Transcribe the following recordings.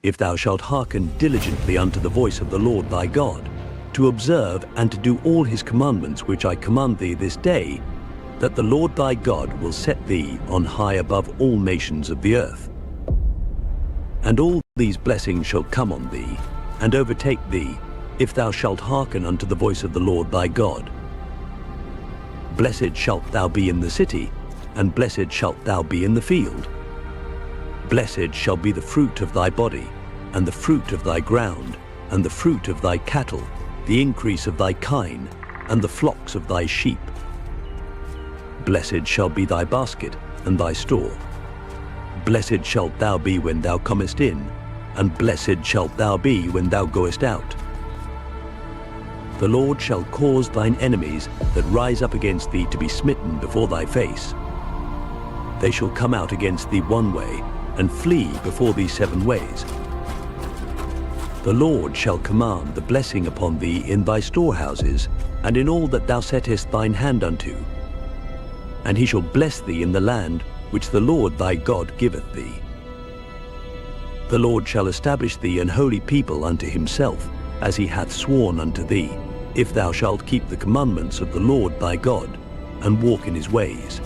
if thou shalt hearken diligently unto the voice of the Lord thy God, to observe and to do all his commandments which I command thee this day, that the Lord thy God will set thee on high above all nations of the earth. And all these blessings shall come on thee, and overtake thee, if thou shalt hearken unto the voice of the Lord thy God. Blessed shalt thou be in the city, and blessed shalt thou be in the field. Blessed shall be the fruit of thy body, and the fruit of thy ground, and the fruit of thy cattle, the increase of thy kine, and the flocks of thy sheep. Blessed shall be thy basket, and thy store. Blessed shalt thou be when thou comest in, and blessed shalt thou be when thou goest out. The Lord shall cause thine enemies that rise up against thee to be smitten before thy face. They shall come out against thee one way, and flee before thee 7 ways. The Lord shall command the blessing upon thee in thy storehouses, and in all that thou settest thine hand unto. And he shall bless thee in the land which the Lord thy God giveth thee. The Lord shall establish thee an holy people unto himself, as he hath sworn unto thee, if thou shalt keep the commandments of the Lord thy God, and walk in his ways.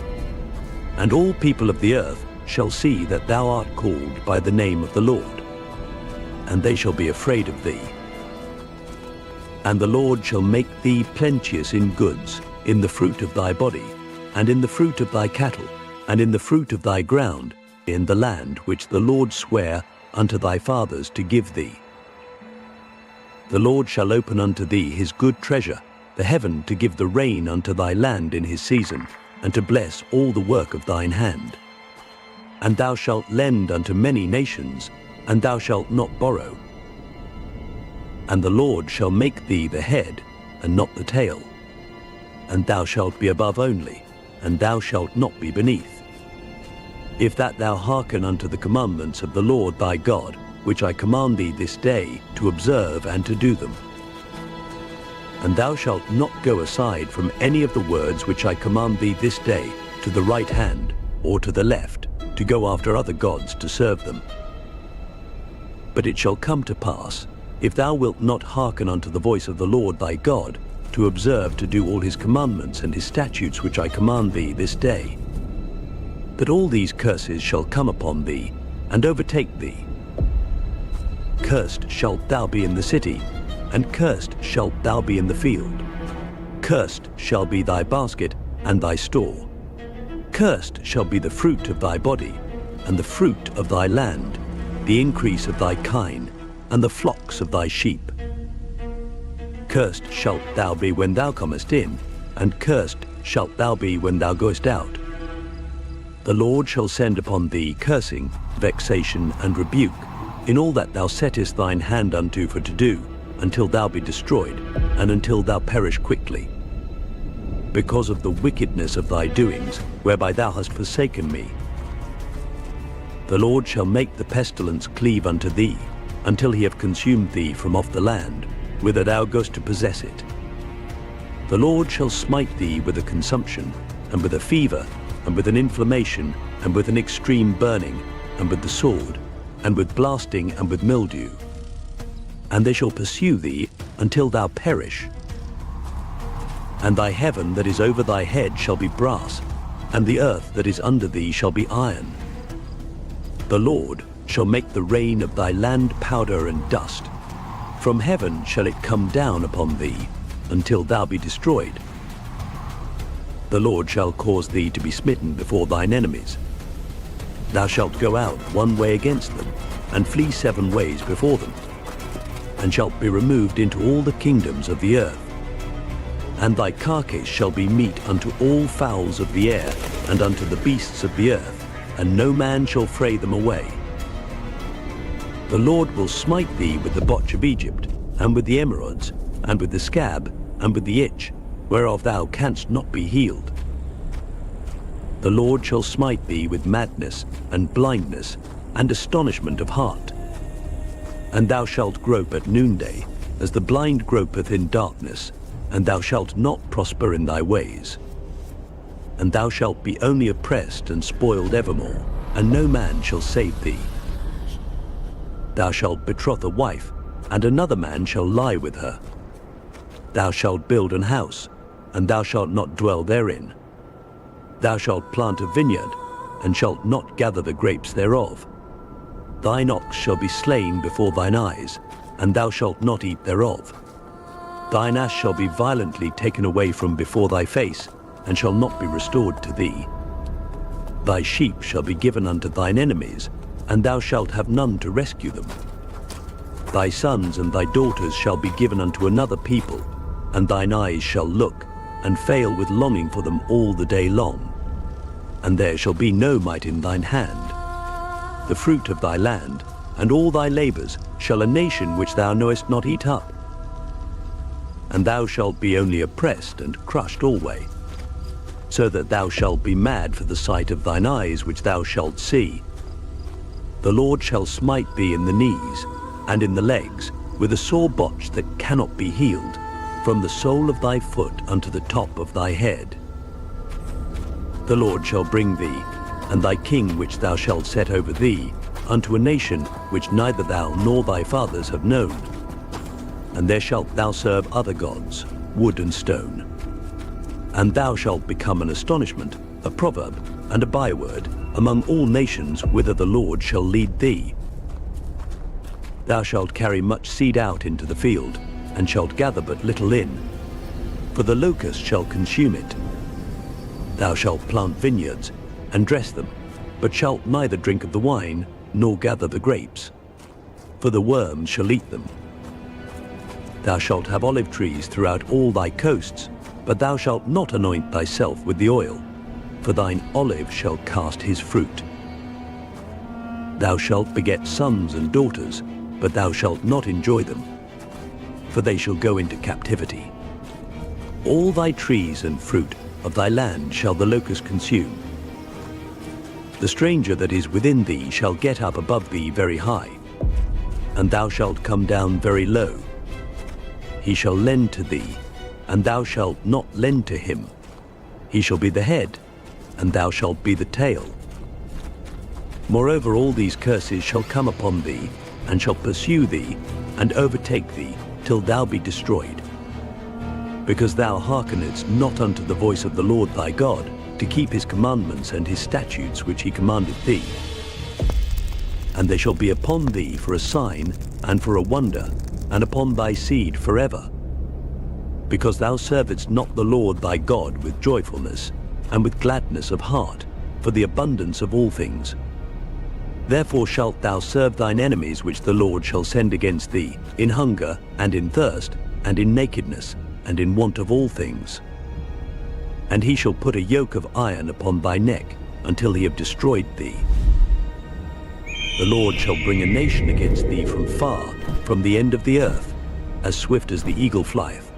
And all people of the earth shall see that thou art called by the name of the Lord, and they shall be afraid of thee. And the Lord shall make thee plenteous in goods, in the fruit of thy body, and in the fruit of thy cattle, and in the fruit of thy ground, in the land which the Lord sware unto thy fathers to give thee. The Lord shall open unto thee his good treasure, the heaven, to give the rain unto thy land in his season, and to bless all the work of thine hand. And thou shalt lend unto many nations, and thou shalt not borrow. And the Lord shall make thee the head, and not the tail. And thou shalt be above only, and thou shalt not be beneath. If that thou hearken unto the commandments of the Lord thy God, which I command thee this day, to observe and to do them. And thou shalt not go aside from any of the words which I command thee this day, to the right hand, or to the left, to go after other gods to serve them. But it shall come to pass, if thou wilt not hearken unto the voice of the Lord thy God, to observe to do all his commandments and his statutes which I command thee this day, that all these curses shall come upon thee, and overtake thee. Cursed shalt thou be in the city, and cursed shalt thou be in the field. Cursed shall be thy basket and thy store. Cursed shall be the fruit of thy body, and the fruit of thy land, the increase of thy kine, and the flocks of thy sheep. Cursed shalt thou be when thou comest in, and cursed shalt thou be when thou goest out. The Lord shall send upon thee cursing, vexation, and rebuke, in all that thou settest thine hand unto for to do, until thou be destroyed, and until thou perish quickly. Because of the wickedness of thy doings, whereby thou hast forsaken me. The Lord shall make the pestilence cleave unto thee, until he have consumed thee from off the land, whither thou goest to possess it. The Lord shall smite thee with a consumption, and with a fever, and with an inflammation, and with an extreme burning, and with the sword, and with blasting, and with mildew. And they shall pursue thee until thou perish. And thy heaven that is over thy head shall be brass, and the earth that is under thee shall be iron. The Lord shall make the rain of thy land powder and dust. From heaven shall it come down upon thee, until thou be destroyed. The Lord shall cause thee to be smitten before thine enemies. Thou shalt go out one way against them, and flee 7 ways before them, and shalt be removed into all the kingdoms of the earth. And thy carcase shall be meat unto all fowls of the air, and unto the beasts of the earth, and no man shall fray them away. The Lord will smite thee with the botch of Egypt, and with the emerods, and with the scab, and with the itch, whereof thou canst not be healed. The Lord shall smite thee with madness, and blindness, and astonishment of heart. And thou shalt grope at noonday, as the blind gropeth in darkness, and thou shalt not prosper in thy ways. And thou shalt be only oppressed and spoiled evermore, and no man shall save thee. thou shalt betroth a wife, and another man shall lie with her. Thou shalt build an house, and thou shalt not dwell therein. Thou shalt plant a vineyard, and shalt not gather the grapes thereof. Thine ox shall be slain before thine eyes, and thou shalt not eat thereof. Thine ass shall be violently taken away from before thy face, and shall not be restored to thee. Thy sheep shall be given unto thine enemies, and thou shalt have none to rescue them. Thy sons and thy daughters shall be given unto another people, and thine eyes shall look, and fail with longing for them all the day long. And there shall be no might in thine hand. The fruit of thy land, and all thy labors, shall a nation which thou knowest not eat up. And thou shalt be only oppressed and crushed alway, so that thou shalt be mad for the sight of thine eyes which thou shalt see. The Lord shall smite thee in the knees, and in the legs, with a sore botch that cannot be healed, from the sole of thy foot unto the top of thy head. The Lord shall bring thee, and thy king which thou shalt set over thee, unto a nation which neither thou nor thy fathers have known. And there shalt thou serve other gods, wood and stone. And thou shalt become an astonishment, a proverb, and a byword, among all nations whither the Lord shall lead thee. Thou shalt carry much seed out into the field, and shalt gather but little in, for the locust shall consume it. Thou shalt plant vineyards, and dress them, but shalt neither drink of the wine, nor gather the grapes, for the worms shall eat them. Thou shalt have olive trees throughout all thy coasts, but thou shalt not anoint thyself with the oil, for thine olive shall cast his fruit. Thou shalt beget sons and daughters, but thou shalt not enjoy them, for they shall go into captivity. All thy trees and fruit of thy land shall the locust consume. The stranger that is within thee shall get up above thee very high, and thou shalt come down very low. He shall lend to thee, and thou shalt not lend to him. He shall be the head, and thou shalt be the tail. Moreover, all these curses shall come upon thee, and shall pursue thee, and overtake thee, till thou be destroyed. Because thou hearkenedst not unto the voice of the Lord thy God, to keep his commandments and his statutes which he commanded thee. And they shall be upon thee for a sign, and for a wonder, and upon thy seed forever. Because thou servedst not the Lord thy God with joyfulness, and with gladness of heart, for the abundance of all things. Therefore shalt thou serve thine enemies which the Lord shall send against thee, in hunger, and in thirst, and in nakedness, and in want of all things. And he shall put a yoke of iron upon thy neck, until he have destroyed thee. The Lord shall bring a nation against thee from far, from the end of the earth, as swift as the eagle flieth.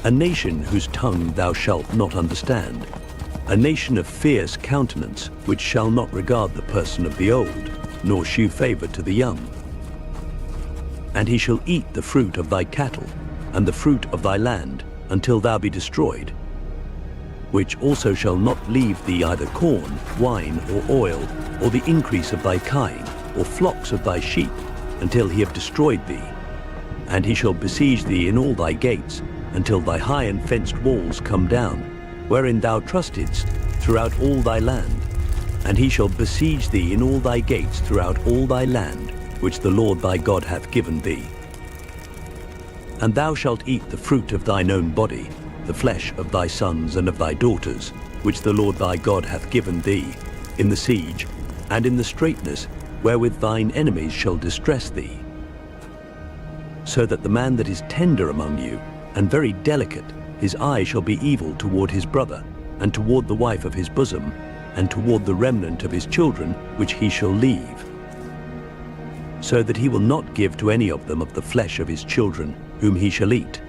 A nation whose tongue thou shalt not understand, a nation of fierce countenance, which shall not regard the person of the old, nor shew favor to the young. And he shall eat the fruit of thy cattle, and the fruit of thy land, until thou be destroyed, which also shall not leave thee either corn, wine, or oil, or the increase of thy kine, or flocks of thy sheep, until he have destroyed thee. And he shall besiege thee in all thy gates, until thy high and fenced walls come down, wherein thou trustedst, throughout all thy land. And he shall besiege thee in all thy gates throughout all thy land, which the Lord thy God hath given thee. And thou shalt eat the fruit of thine own body, the flesh of thy sons and of thy daughters, which the Lord thy God hath given thee, in the siege, and in the straitness, wherewith thine enemies shall distress thee. So that the man that is tender among you, and very delicate, his eye shall be evil toward his brother, and toward the wife of his bosom, and toward the remnant of his children, which he shall leave. So that he will not give to any of them of the flesh of his children, whom he shall eat.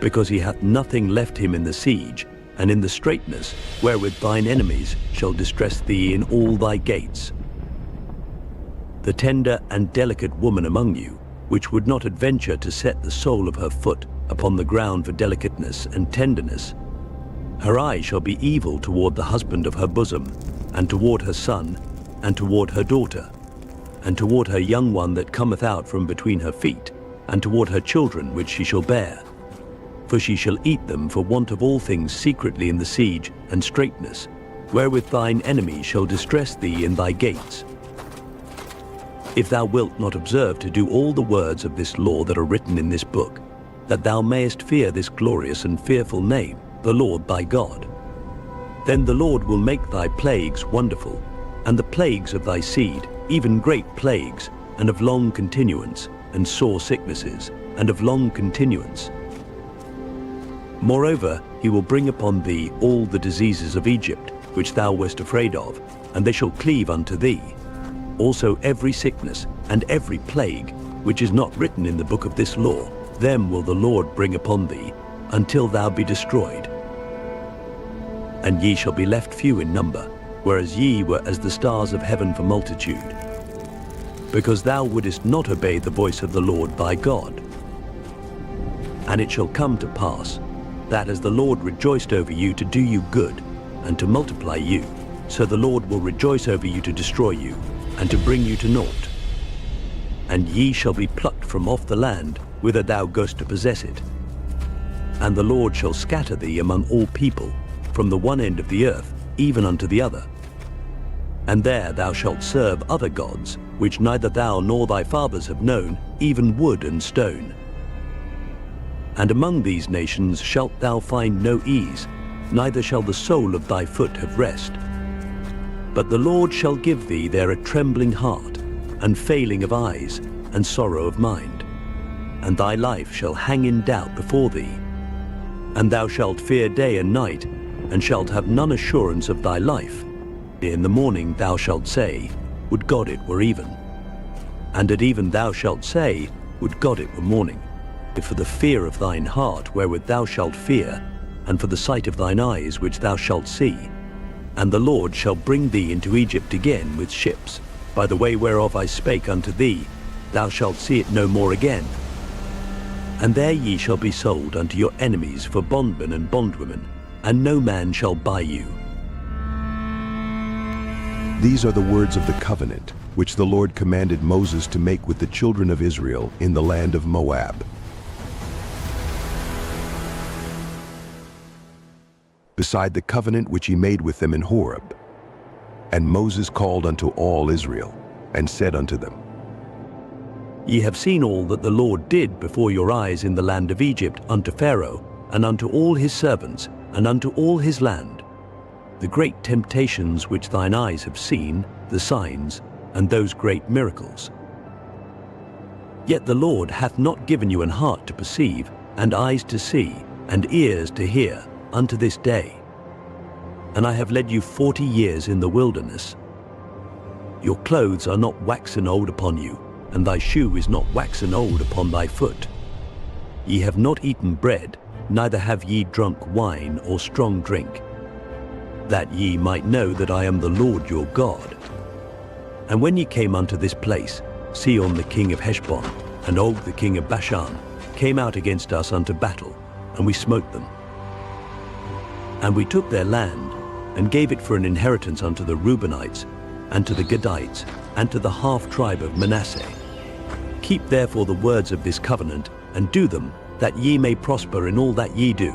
Because he hath nothing left him in the siege, and in the straitness, wherewith thine enemies shall distress thee in all thy gates. The tender and delicate woman among you, which would not adventure to set the sole of her foot upon the ground for delicateness and tenderness, her eye shall be evil toward the husband of her bosom, and toward her son, and toward her daughter, and toward her young one that cometh out from between her feet, and toward her children which she shall bear. For she shall eat them for want of all things secretly in the siege and straitness, wherewith thine enemy shall distress thee in thy gates. If thou wilt not observe to do all the words of this law that are written in this book, that thou mayest fear this glorious and fearful name, the Lord thy God, then the Lord will make thy plagues wonderful, and the plagues of thy seed, even great plagues, and of long continuance, and sore sicknesses, and of long continuance. Moreover, he will bring upon thee all the diseases of Egypt, which thou wast afraid of, and they shall cleave unto thee. Also every sickness and every plague, which is not written in the book of this law, them will the Lord bring upon thee, until thou be destroyed. And ye shall be left few in number, whereas ye were as the stars of heaven for multitude, because thou wouldest not obey the voice of the Lord thy God. And it shall come to pass, that as the Lord rejoiced over you to do you good, and to multiply you, so the Lord will rejoice over you to destroy you, and to bring you to naught. And ye shall be plucked from off the land, whither thou goest to possess it. And the Lord shall scatter thee among all people, from the one end of the earth even unto the other. And there thou shalt serve other gods, which neither thou nor thy fathers have known, even wood and stone. And among these nations shalt thou find no ease, neither shall the sole of thy foot have rest. But the Lord shall give thee there a trembling heart, and failing of eyes, and sorrow of mind. And thy life shall hang in doubt before thee. And thou shalt fear day and night, and shalt have none assurance of thy life. In the morning thou shalt say, Would God it were even. And at even thou shalt say, Would God it were morning. For the fear of thine heart wherewith thou shalt fear, and for the sight of thine eyes which thou shalt see. And the Lord shall bring thee into Egypt again with ships, by the way whereof I spake unto thee, thou shalt see it no more again. And there ye shall be sold unto your enemies for bondmen and bondwomen, and no man shall buy you. These are the words of the covenant, which the Lord commanded Moses to make with the children of Israel in the land of Moab. Beside the covenant which he made with them in Horeb. And Moses called unto all Israel, and said unto them, Ye have seen all that the Lord did before your eyes in the land of Egypt unto Pharaoh, and unto all his servants, and unto all his land, the great temptations which thine eyes have seen, the signs, and those great miracles. Yet the Lord hath not given you an heart to perceive, and eyes to see, and ears to hear, unto this day. And I have led you 40 years in the wilderness. Your clothes are not waxen old upon you, and thy shoe is not waxen old upon thy foot. Ye have not eaten bread, neither have ye drunk wine or strong drink, that ye might know that I am the Lord your God. And when ye came unto this place, Sihon the king of Heshbon, and Og the king of Bashan, came out against us unto battle, and we smote them. And we took their land, and gave it for an inheritance unto the Reubenites, and to the Gadites, and to the half-tribe of Manasseh. Keep therefore the words of this covenant, and do them, that ye may prosper in all that ye do.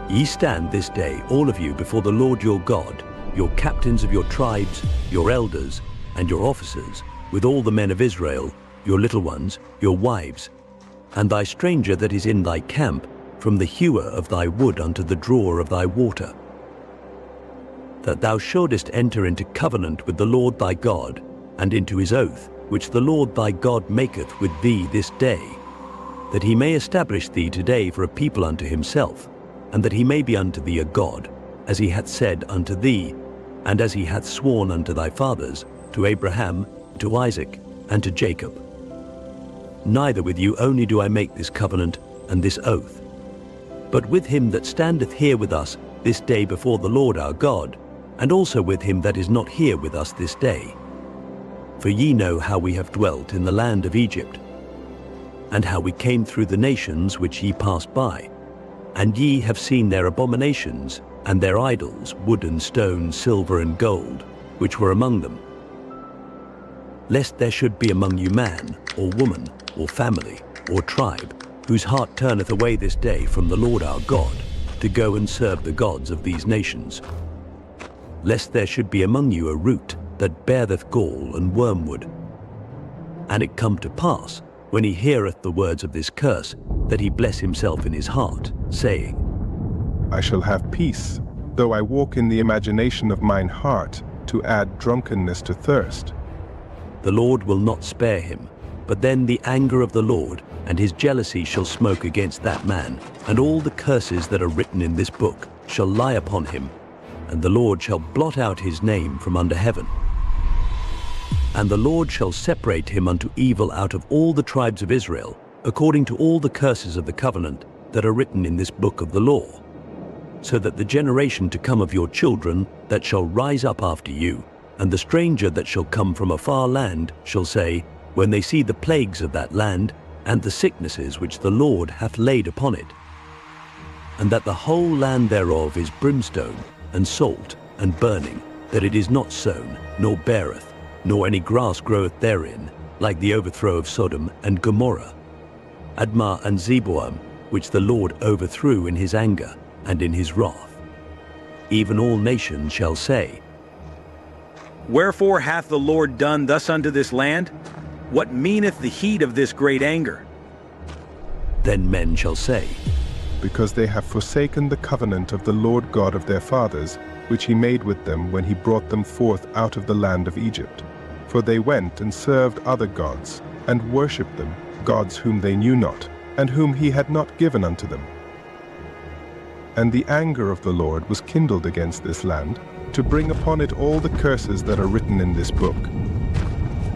Ye stand this day, all of you, before the Lord your God, your captains of your tribes, your elders, and your officers, with all the men of Israel, your little ones, your wives, and thy stranger that is in thy camp, from the hewer of thy wood unto the drawer of thy water, that thou shouldest enter into covenant with the Lord thy God, and into his oath, which the Lord thy God maketh with thee this day, that he may establish thee today for a people unto himself, and that he may be unto thee a God, as he hath said unto thee, and as he hath sworn unto thy fathers, to Abraham, to Isaac, and to Jacob. Neither with you only do I make this covenant and this oath, but with him that standeth here with us this day before the Lord our God, and also with him that is not here with us this day. For ye know how we have dwelt in the land of Egypt, and how we came through the nations which ye passed by, and ye have seen their abominations, and their idols, wood and stone, silver and gold, which were among them. lest there should be among you man, or woman, or family, or tribe, whose heart turneth away this day from the Lord our God, to go and serve the gods of these nations. Lest there should be among you a root that beareth gall and wormwood. And it come to pass, when he heareth the words of this curse, that he bless himself in his heart, saying, I shall have peace, though I walk in the imagination of mine heart, to add drunkenness to thirst. The Lord will not spare him, but then the anger of the Lord and his jealousy shall smoke against that man, and all the curses that are written in this book shall lie upon him, and the Lord shall blot out his name from under heaven. And the Lord shall separate him unto evil out of all the tribes of Israel, according to all the curses of the covenant that are written in this book of the law, so that the generation to come of your children that shall rise up after you, and the stranger that shall come from a far land shall say, when they see the plagues of that land, and the sicknesses which the Lord hath laid upon it, and that the whole land thereof is brimstone, and salt, and burning, that it is not sown, nor beareth, nor any grass groweth therein, like the overthrow of Sodom and Gomorrah, Admah and Zeboam, which the Lord overthrew in his anger and in his wrath. Even all nations shall say, Wherefore hath the Lord done thus unto this land? What meaneth the heat of this great anger? Then men shall say, Because they have forsaken the covenant of the Lord God of their fathers, which he made with them when he brought them forth out of the land of Egypt. For they went and served other gods, and worshipped them, gods whom they knew not, and whom he had not given unto them. And the anger of the Lord was kindled against this land, to bring upon it all the curses that are written in this book.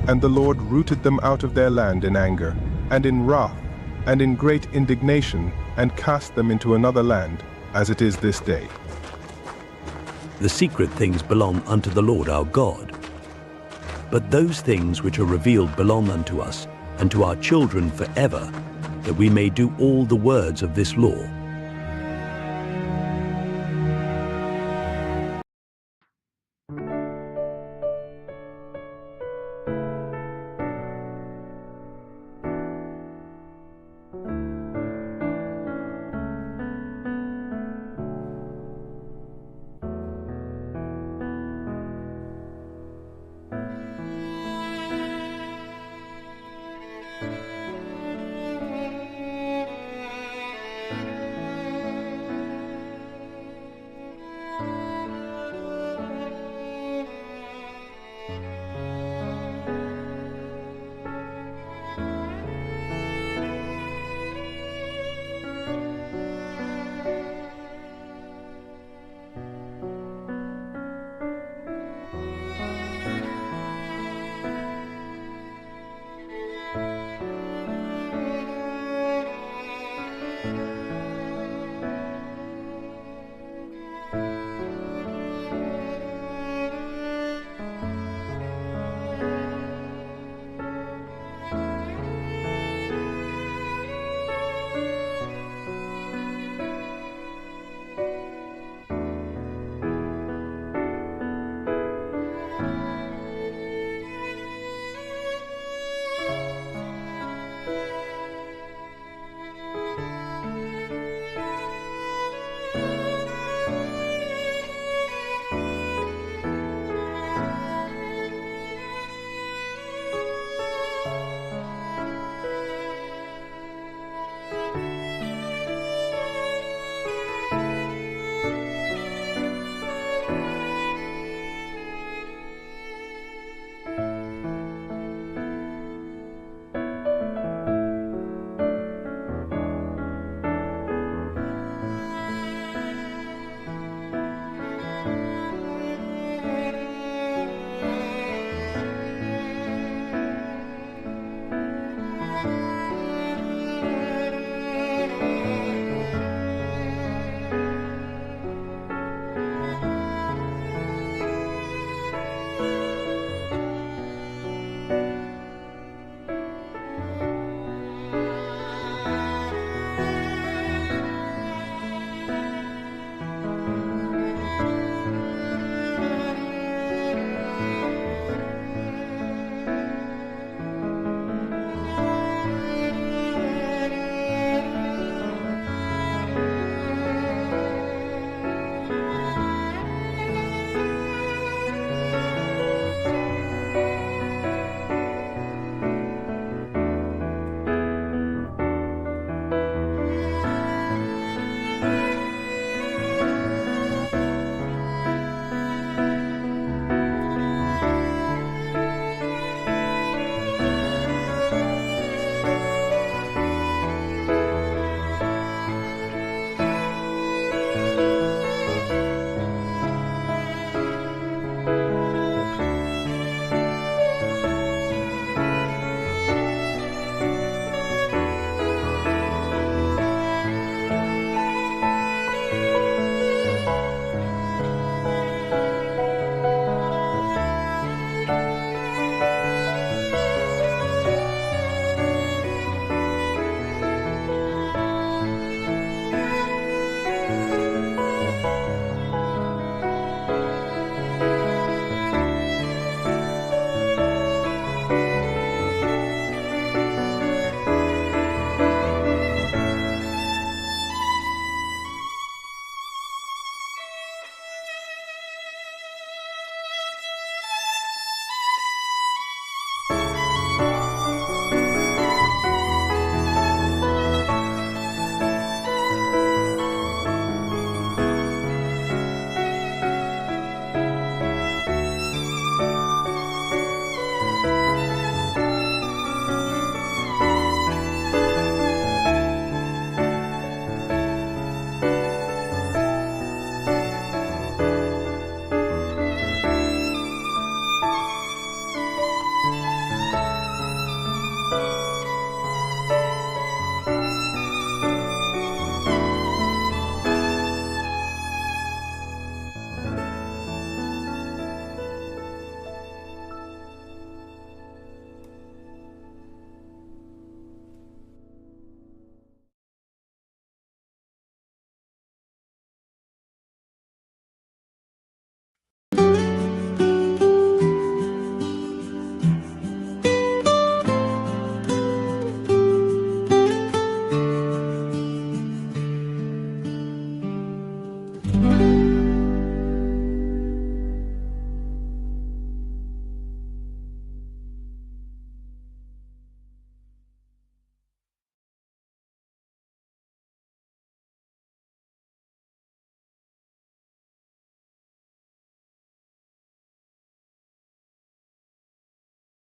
And the Lord rooted them out of their land in anger, and in wrath, and in great indignation, and cast them into another land, as it is this day. The secret things belong unto the Lord our God. But those things which are revealed belong unto us, and to our children forever, that we may do all the words of this law.